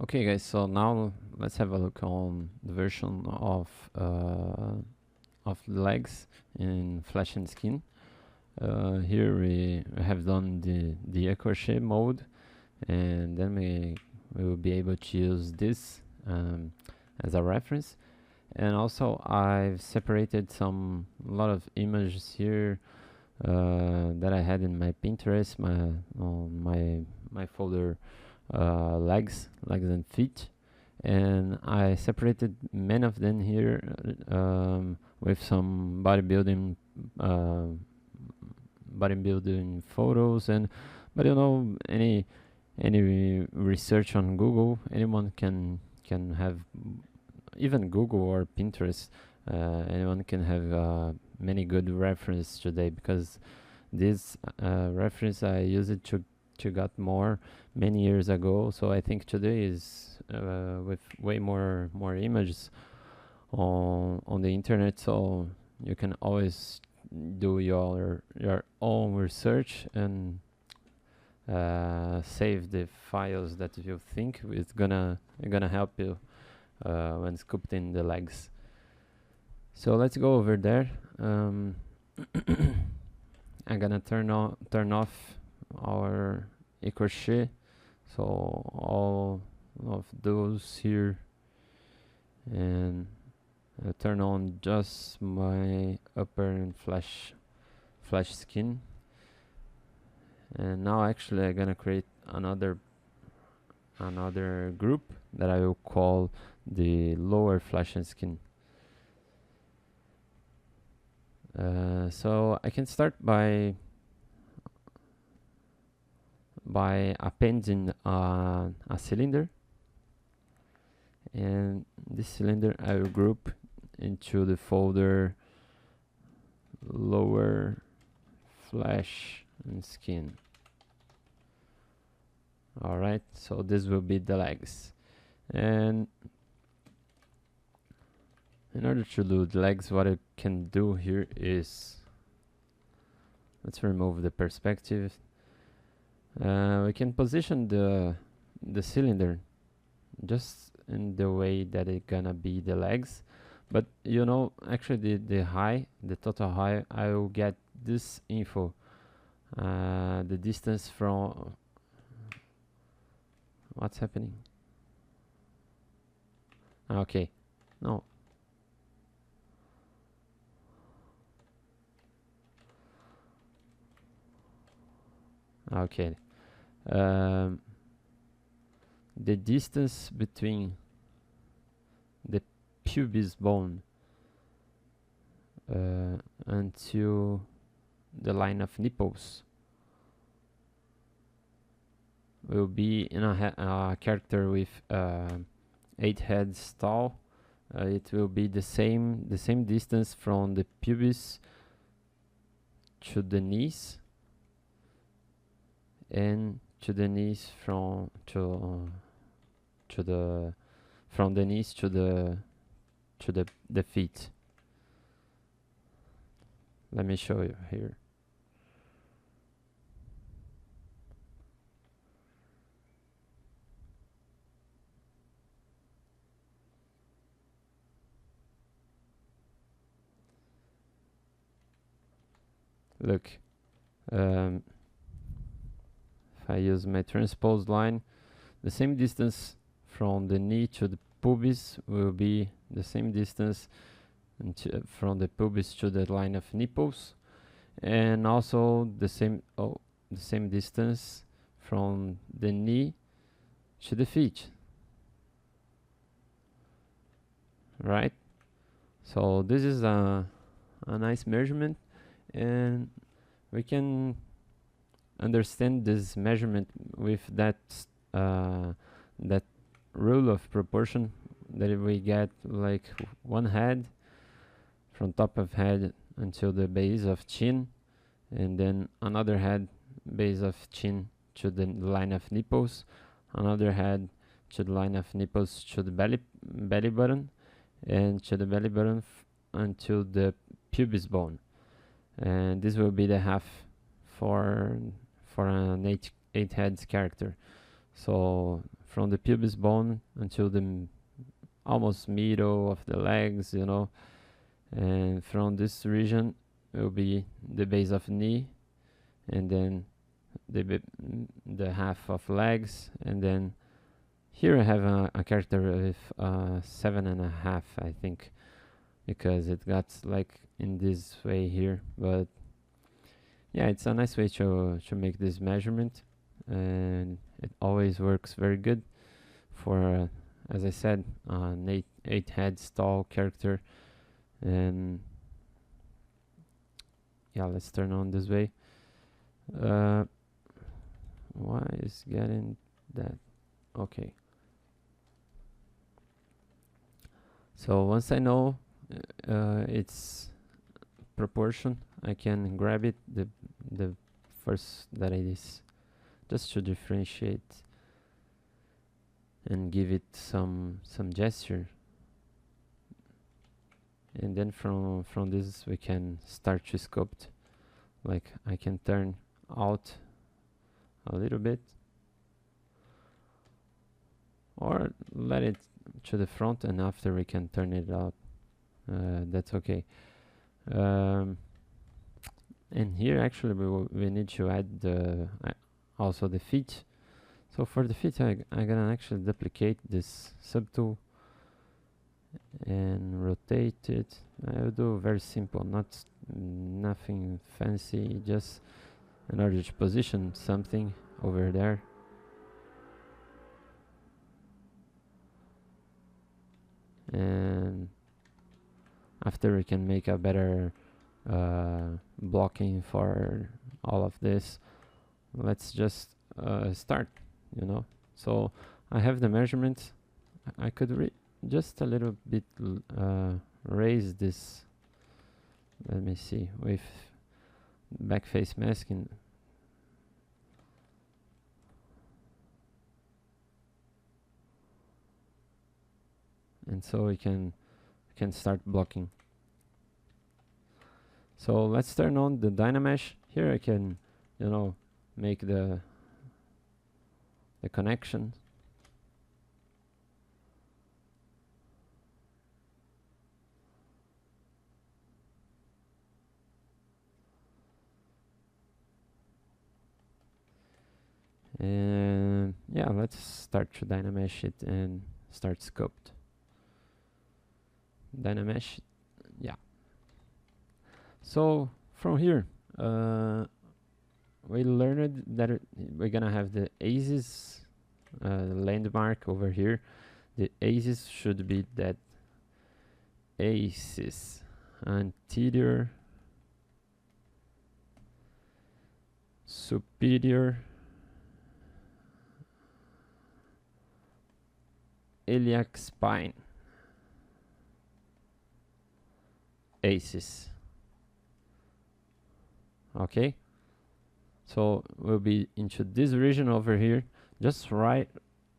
Okay, guys. So now let's have a look on the version of the legs in Flash and Skin. Here we have done the crochet mode, and then we will be able to use this as a reference. And also, I've separated a lot of images here that I had in my Pinterest, my folder legs and feet, and I separated many of them here with some uh, bodybuilding photos. And but any research on Google, anyone can have, even Google or Pinterest, anyone can have many good reference today, because this reference I used it to got more many years ago. So I think today is with way more images on the internet, so you can always do your own research and save the files that you think is gonna help you when sculpting the legs. So let's go over there. I'm gonna turn off our crochet, so all of those here, and turn on just my upper and flash skin. And now actually I'm gonna create another group that I will call the lower flash and skin. So I can start by appending a cylinder, and this cylinder I will group into the folder lower flash and skin. Alright, so this will be the legs, and in order to do the legs, what I can do here is, let's remove the perspective. We can position the cylinder just in the way that it's gonna be the legs, but actually the total height, I will get this info, the distance from what's happening. Okay, no. Okay. The distance between the pubis bone until the line of nipples will be in a character with 8 heads tall. It will be the same distance from the pubis to the knees, and to the knees from the knees to the feet. Let me show you here. Look, if I use my transposed line, the same distance from the knee to the pubis will be the same distance from the pubis to the line of nipples, and also the same distance from the knee to the feet. Right? So this is a nice measurement, and we can understand this measurement with that rule of proportion that we get, like one head from top of head until the base of chin, and then another head base of chin to the line of nipples, another head to the line of nipples to the belly button, and to the belly button until the pubis bone. And this will be the half for an 8 heads character. So from the pubis bone until the almost middle of the legs, you know, and from this region will be the base of knee, and then the half of legs, and then here I have a character with 7.5, I think, because it got like in this way here. But yeah, it's a nice way to make this measurement, and it always works very good for, as I said, an 8 heads tall character. And yeah, let's turn on this way. Why is getting that? Okay. So once I know its proportion, I can grab it, the first that it is, just to differentiate and give it some gesture. And then from this we can start to sculpt. Like I can turn out a little bit, or let it to the front, and after we can turn it out. That's okay. And here actually we need to add also the feet. So for the feet, I'm gonna actually duplicate this subtool and rotate it. I'll do very simple, nothing fancy, just in order to position something over there. And after we can make a better blocking for all of this, let's just start, you know. So I have the measurements. I could just a little bit raise this, let me see, with back face masking. And so we can start blocking. So let's turn on the Dynamesh. Here I can, you know, make the connection. And yeah, let's start to Dynamesh it and start sculpt. Dynamesh, yeah. So from here, we learned that we're gonna have the axis landmark over here. The axis should be that axis anterior, superior, iliac spine axis. Okay, so we'll be into this region over here, just right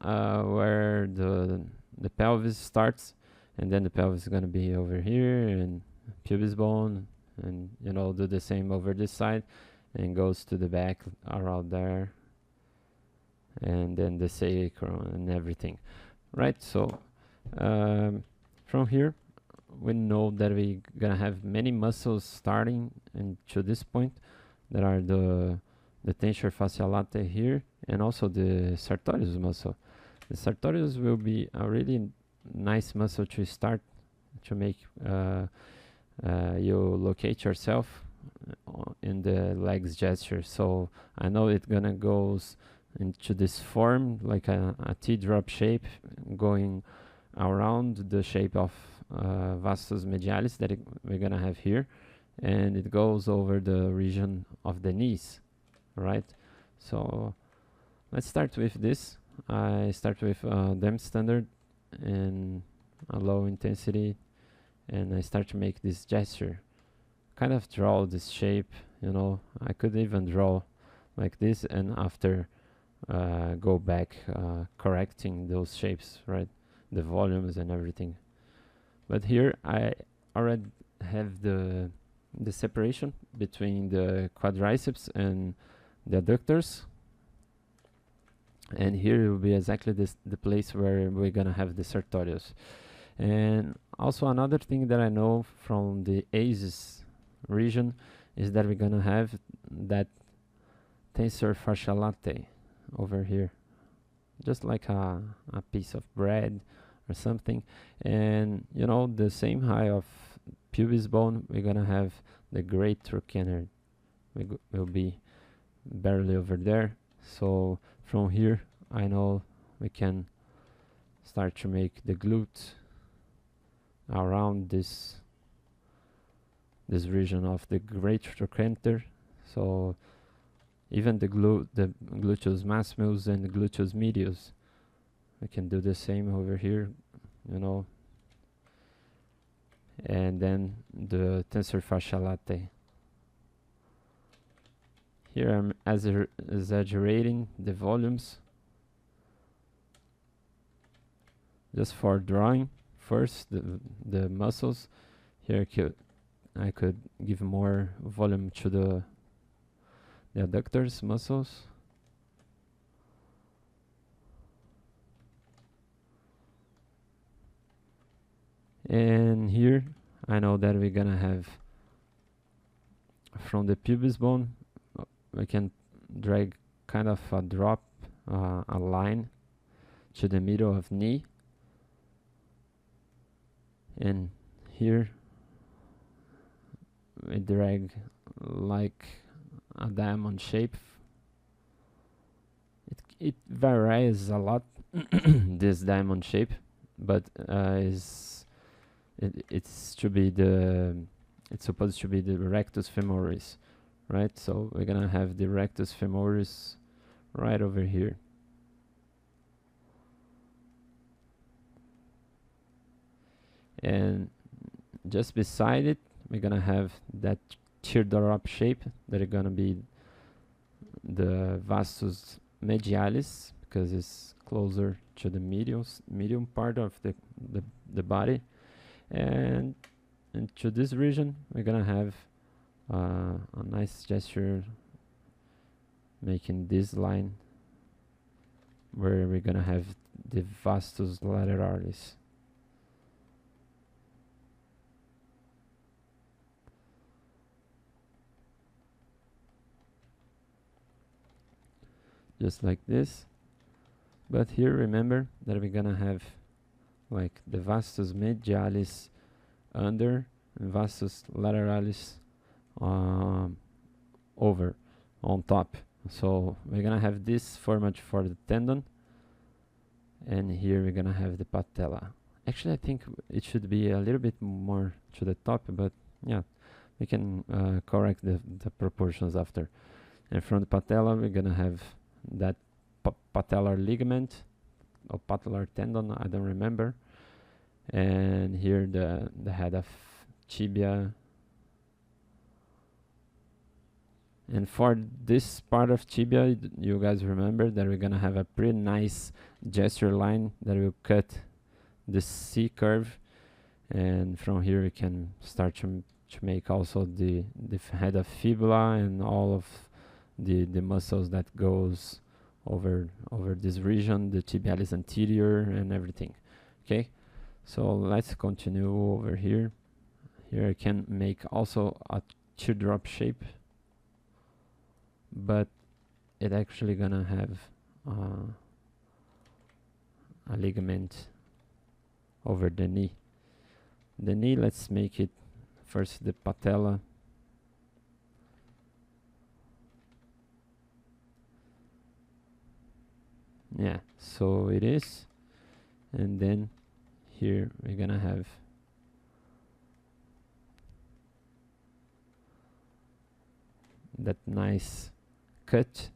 where the pelvis starts, and then the pelvis is gonna be over here, and pubis bone, and you know, do the same over this side, and goes to the back around there, and then the sacrum and everything, right? So from here we know that we're gonna have many muscles starting and to this point, that are the tensor fasciae latae here, and also the sartorius muscle. The sartorius will be a really nice muscle to start to make you locate yourself in the legs gesture. So I know it's gonna goes into this form like a T-drop shape, going around the shape of vastus medialis that we're gonna have here, and it goes over the region of the knees, right? So let's start with this. I start with DEM standard and a low intensity, and I start to make this gesture, kind of draw this shape, you know. I could even draw like this, and after go back correcting those shapes, right, the volumes and everything. But here I already have the separation between the quadriceps and the adductors, and here will be exactly this the place where we're gonna have the sartorius. And also another thing that I know from the ASIS region is that we're gonna have that tensor fascia latte over here, just like a piece of bread or something. And you know, the same high of pubis bone, we're gonna have the great trochanter will be barely over there. So from here I know we can start to make the glute around this region of the great trochanter. So even the gluteus maximus and the gluteus medius, we can do the same over here, you know. And then the tensor fascia latte. Here I'm exaggerating the volumes just for drawing first the muscles. Here I could give more volume to the adductors muscles. And here I know that we're gonna have from the pubis bone, we can drag kind of a drop, a line to the middle of knee, and here we drag like a diamond shape. It varies a lot this diamond shape, but it's supposed to be the rectus femoris, right? So we're gonna have the rectus femoris right over here. And just beside it, we're gonna have that teardrop shape that is gonna be the vastus medialis, because it's closer to the medium part of the body. And into this region, we're gonna have a nice gesture, making this line where we're gonna have the vastus lateralis. Just like this. But here remember that we're gonna have like the vastus medialis under and vastus lateralis over on top. So we're gonna have this format for the tendon, and here we're gonna have the patella. Actually, I think it should be a little bit more to the top, but yeah, we can correct the proportions after. And from the patella, we're gonna have that patellar ligament or patellar tendon, I don't remember. And here the head of tibia. And for this part of tibia, you guys remember that we're gonna have a pretty nice gesture line that will cut the C curve, and from here we can start to make also the head of fibula and all of the muscles that goes over this region, the tibialis anterior and everything. Okay, so let's continue over here. Here I can make also a teardrop shape, but it actually gonna have a ligament over the knee. The knee, let's make it first the patella. Yeah, so it is. And then here we're gonna have that nice cut.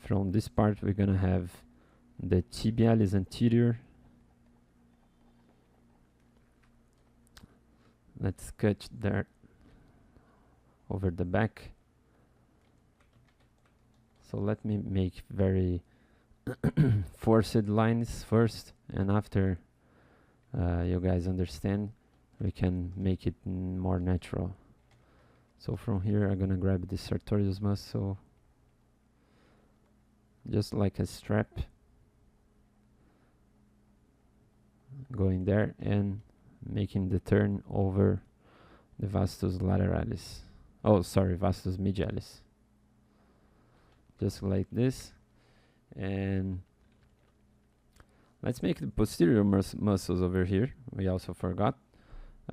From this part we're gonna have the tibialis anterior. Let's cut there over the back. So let me make very forced lines first, and after you guys understand, we can make it more natural. So from here I'm gonna grab the sartorius muscle, just like a strap, going there and making the turn over the vastus lateralis. Oh, sorry, vastus medialis. Just like this. And let's make the posterior muscles over here. We also forgot.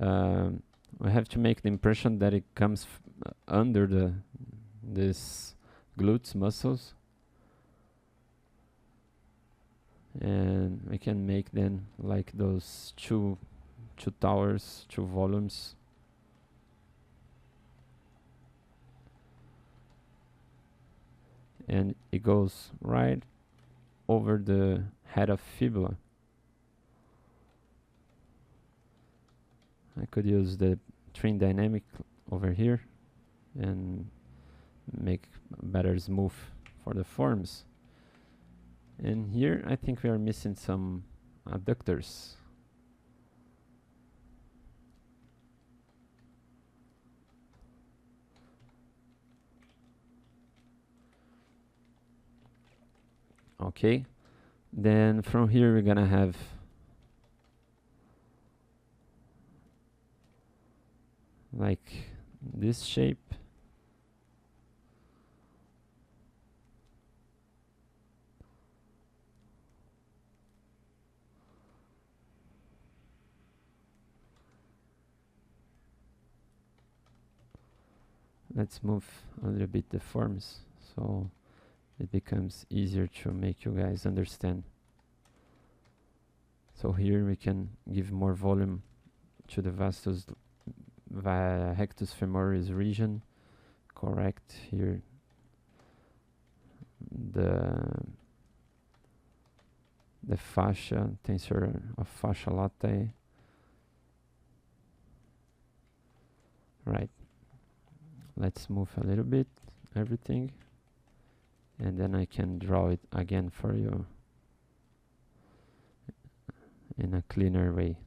We have to make the impression that it comes under this glutes muscles, and we can make then like those two towers, two volumes. And it goes right over the head of fibula. I could use the trim dynamic over here and make better smooth for the forms. And here I think we are missing some adductors. Okay, then from here we're gonna have like this shape. Let's move a little bit the forms so it becomes easier to make you guys understand. So here we can give more volume to the vastus rectus femoris region. Correct here the fascia, tensor of fascia latae. Right. Let's move a little bit everything, and then I can draw it again for you in a cleaner way.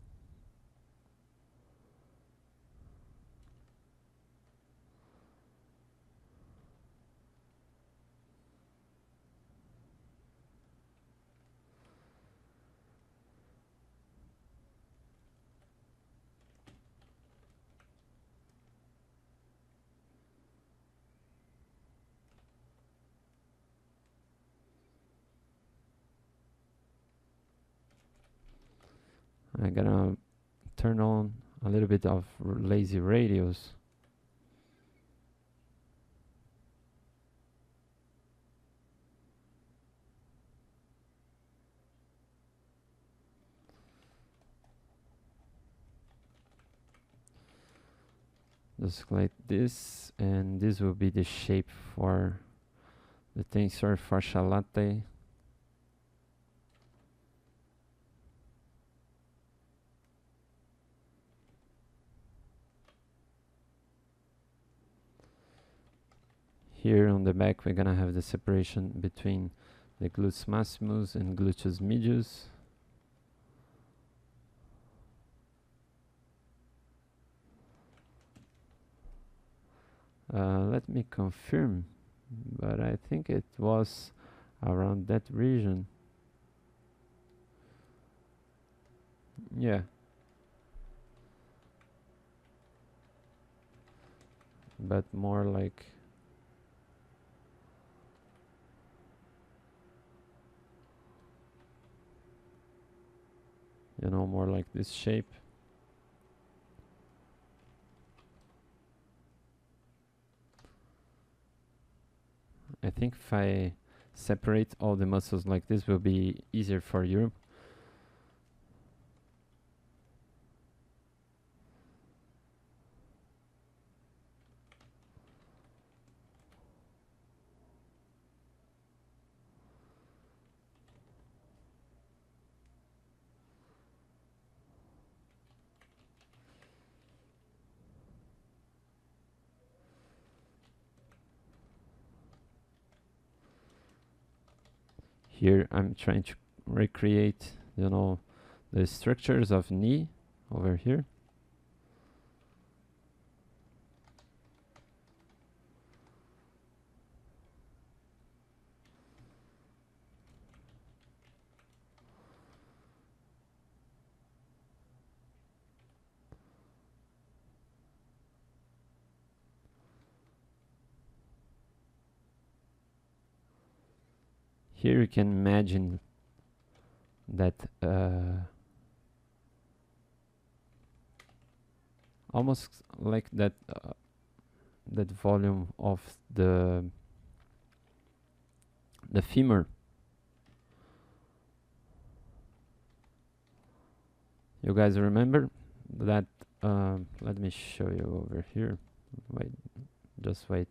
I'm gonna turn on a little bit of lazy radius. Just like this, and this will be the shape for the tensor fascia latae. Here on the back we're gonna have the separation between the gluteus maximus and gluteus medius. Let me confirm, but I think it was around that region. Yeah. But more like more like this shape. I think if I separate all the muscles like this will be easier for you. Here I'm trying to recreate, the structures of knee over here. Here you can imagine that almost like that that volume of the femur. You guys remember that? Let me show you over here. Wait, just wait.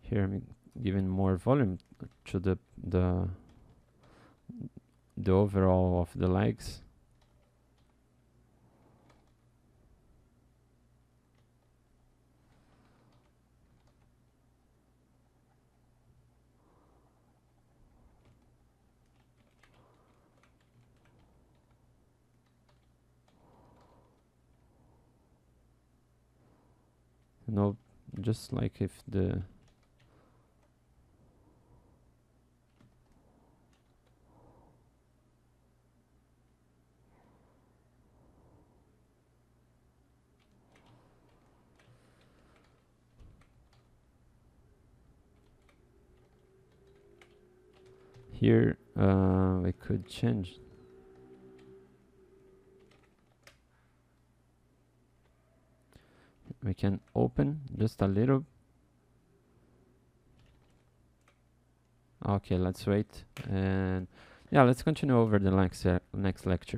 Here I'm giving more volume to the overall of the legs. You know, just like if the here we could change. We can open just a little. Okay, let's wait, and yeah, let's continue over the next lecture.